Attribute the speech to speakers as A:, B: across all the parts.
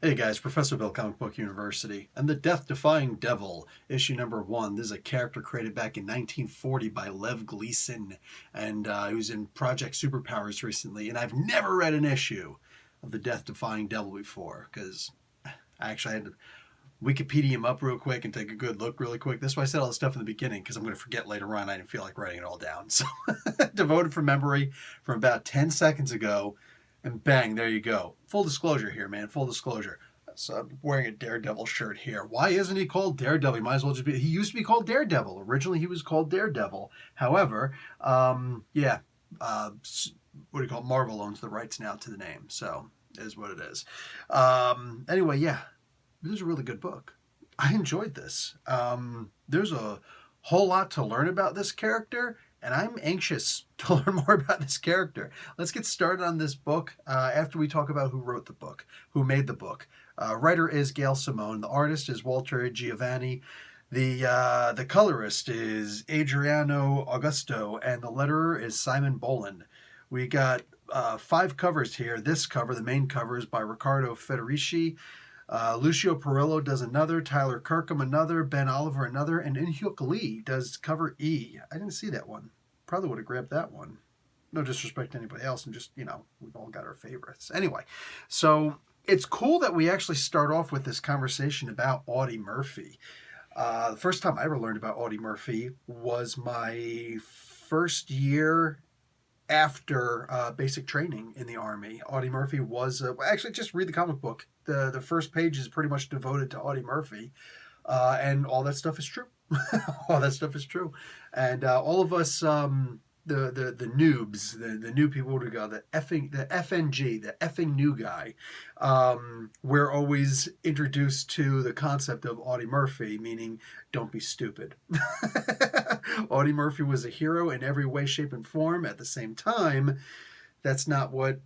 A: Hey guys, Professor Bill, Comic Book University, and the Death-Defying Devil, issue number 1. This is a character created back in 1940 by Lev Gleason, and he was in Project Superpowers recently, and I've never read an issue of the Death-Defying Devil before, because I actually had to Wikipedia him up real quick and take a good look really quick. That's why I said all this stuff in the beginning, because I'm going to forget later on. I didn't feel like writing it all down. So, devoted from memory from about 10 seconds ago. And bang, there you go. Full disclosure here, man. Full disclosure. So I'm wearing a Daredevil shirt here. Why isn't he called Daredevil? He might as well just be. He used to be called Daredevil. Originally, he was called Daredevil. However, yeah, what do you call it? Marvel owns the rights now to the name. So it is what it is. Anyway, yeah, this is a really good book. I enjoyed this. There's a whole lot to learn about this character, and I'm anxious to learn more about this character. Let's get started on this book after we talk about who wrote the book, who made the book. Writer is Gail Simone. The artist is Walter Giovanni. The colorist is Adriano Augusto, and the letterer is Simon Boland. We got 5 covers here. This cover, the main cover, is by Riccardo Federici. Lucio Perillo does another, Tyler Kirkham another, Ben Oliver another, and In-Hyuk Lee does cover E. I didn't see that one. Probably would have grabbed that one. No disrespect to anybody else, and just, we've all got our favorites. Anyway, so it's cool that we actually start off with this conversation about Audie Murphy. The first time I ever learned about Audie Murphy was my first year after basic training in the Army. Audie Murphy was, actually just read the comic book. The first page is pretty much devoted to Audie Murphy. And all that stuff is true. All that stuff is true. And all of us, the noobs, the new people, what do we go? The FNG, the effing new guy. We're always introduced to the concept of Audie Murphy, meaning don't be stupid. Audie Murphy was a hero in every way, shape, and form. At the same time, that's not what.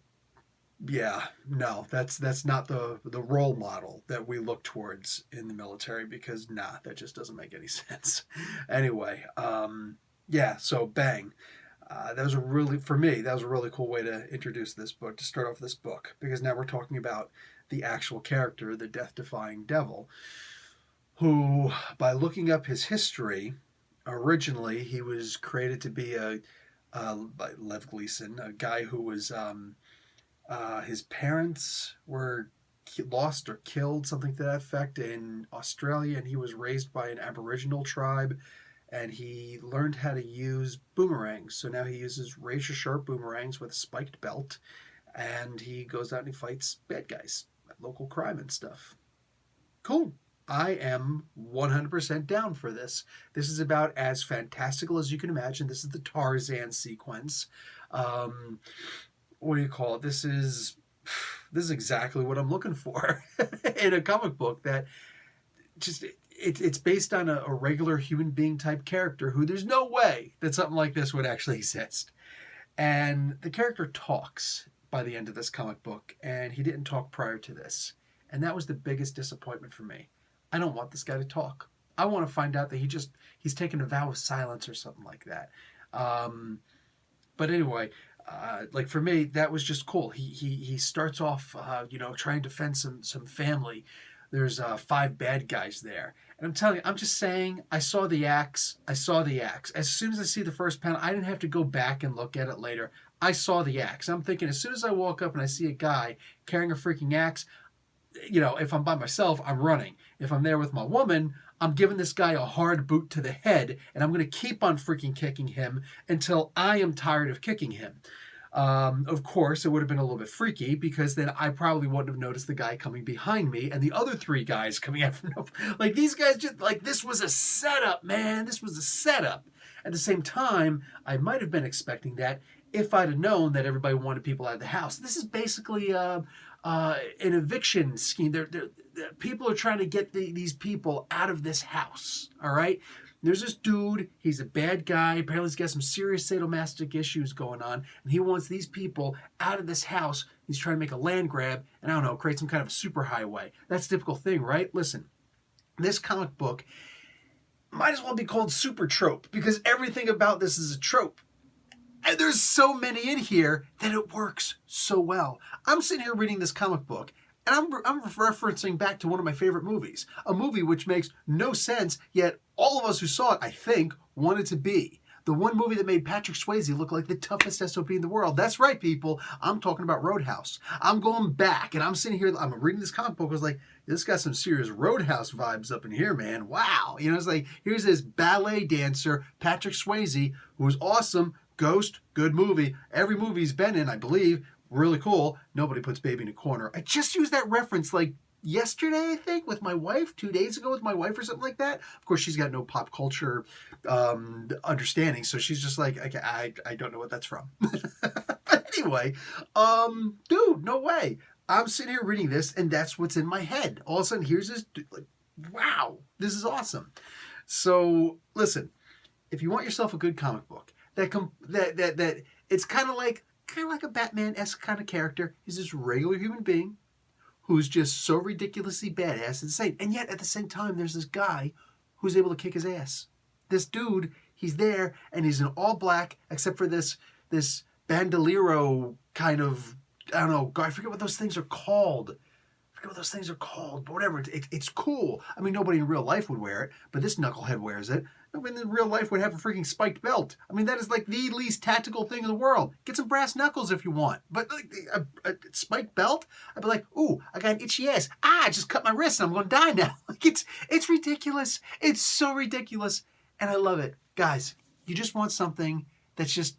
A: Yeah, no, that's not the role model that we look towards in the military, because that just doesn't make any sense. Anyway, yeah, so bang. That was for me, that was a really cool way to introduce this book, to start off this book, because now we're talking about the actual character, the Death-Defying Devil, who, by looking up his history, originally he was created to be by Lev Gleason, a guy who was, his parents were lost or killed, something to that effect, in Australia, and he was raised by an Aboriginal tribe, and he learned how to use boomerangs. So now he uses razor-sharp boomerangs with a spiked belt, and he goes out and he fights bad guys, local crime and stuff. Cool. I am 100% down for this. This is about as fantastical as you can imagine. This is the Tarzan sequence. What do you call it? This is exactly what I'm looking for in a comic book that just it's based on a regular human being type character who there's no way that something like this would actually exist. And the character talks by the end of this comic book, and he didn't talk prior to this. And that was the biggest disappointment for me. I don't want this guy to talk. I want to find out that he's taken a vow of silence or something like that. But anyway, like for me, that was just cool. He starts off, trying to defend some family. There's 5 bad guys there. And I'm telling you, I'm just saying, I saw the axe. As soon as I see the first panel, I didn't have to go back and look at it later. I saw the axe. I'm thinking, as soon as I walk up and I see a guy carrying a freaking axe, if I'm by myself, I'm running. If I'm there with my woman, I'm giving this guy a hard boot to the head, and I'm going to keep on freaking kicking him until I am tired of kicking him. Of course, it would have been a little bit freaky, because then I probably wouldn't have noticed the guy coming behind me and the other 3 guys coming out from like these guys just like this was a setup, man. This was a setup. At the same time, I might have been expecting that if I'd have known that everybody wanted people out of the house. This is basically an eviction scheme. People are trying to get these people out of this house. All right. There's this dude, he's a bad guy, apparently he's got some serious sadomasochistic issues going on, and he wants these people out of this house. He's trying to make a land grab, and I don't know, create some kind of a superhighway. That's a typical thing, right? Listen, this comic book might as well be called Super Trope, because everything about this is a trope. And there's so many in here that it works so well. I'm sitting here reading this comic book, And I'm referencing back to one of my favorite movies, a movie which makes no sense, yet all of us who saw it, I think, wanted to be. The one movie that made Patrick Swayze look like the toughest SOB in the world. That's right, people. I'm talking about Roadhouse. I'm going back, and I'm sitting here, I'm reading this comic book, I was like, this got some serious Roadhouse vibes up in here, man. Wow. You know, it's like, here's this ballet dancer, Patrick Swayze, who was awesome. Ghost, good movie. Every movie he's been in, I believe, really cool. Nobody puts baby in a corner. I just used that reference like yesterday, I think, with my wife, 2 days ago with my wife or something like that. Of course, she's got no pop culture understanding, so she's just like, I don't know what that's from. But anyway, dude, no way. I'm sitting here reading this, and that's what's in my head. All of a sudden, here's this, like, wow, this is awesome. So, listen, if you want yourself a good comic book, that it's kind of like a Batman-esque kind of character. He's this regular human being who's just so ridiculously badass and same. And yet, at the same time, there's this guy who's able to kick his ass. This dude, he's there, and he's in all black, except for this bandolero kind of, I don't know, I forget what those things are called. But whatever, it's cool. I mean, nobody in real life would wear it, but this knucklehead wears it. Nobody in real life would have a freaking spiked belt. I mean, that is like the least tactical thing in the world. Get some brass knuckles if you want. But like, a spiked belt? I'd be like, ooh, I got an itchy ass. I just cut my wrist and I'm going to die now. Like, it's ridiculous. It's so ridiculous. And I love it. Guys, you just want something that's just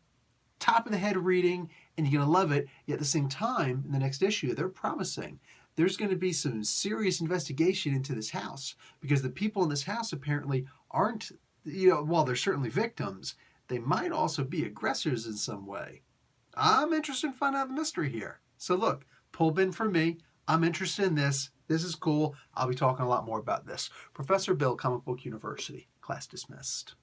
A: top of the head reading, and you're going to love it. Yet at the same time, in the next issue, they're promising there's going to be some serious investigation into this house, because the people in this house apparently aren't, while they're certainly victims, they might also be aggressors in some way. I'm interested in finding out the mystery here. So look, pull bin for me. I'm interested in this. This is cool. I'll be talking a lot more about this. Professor Bill, Comic Book University. Class dismissed.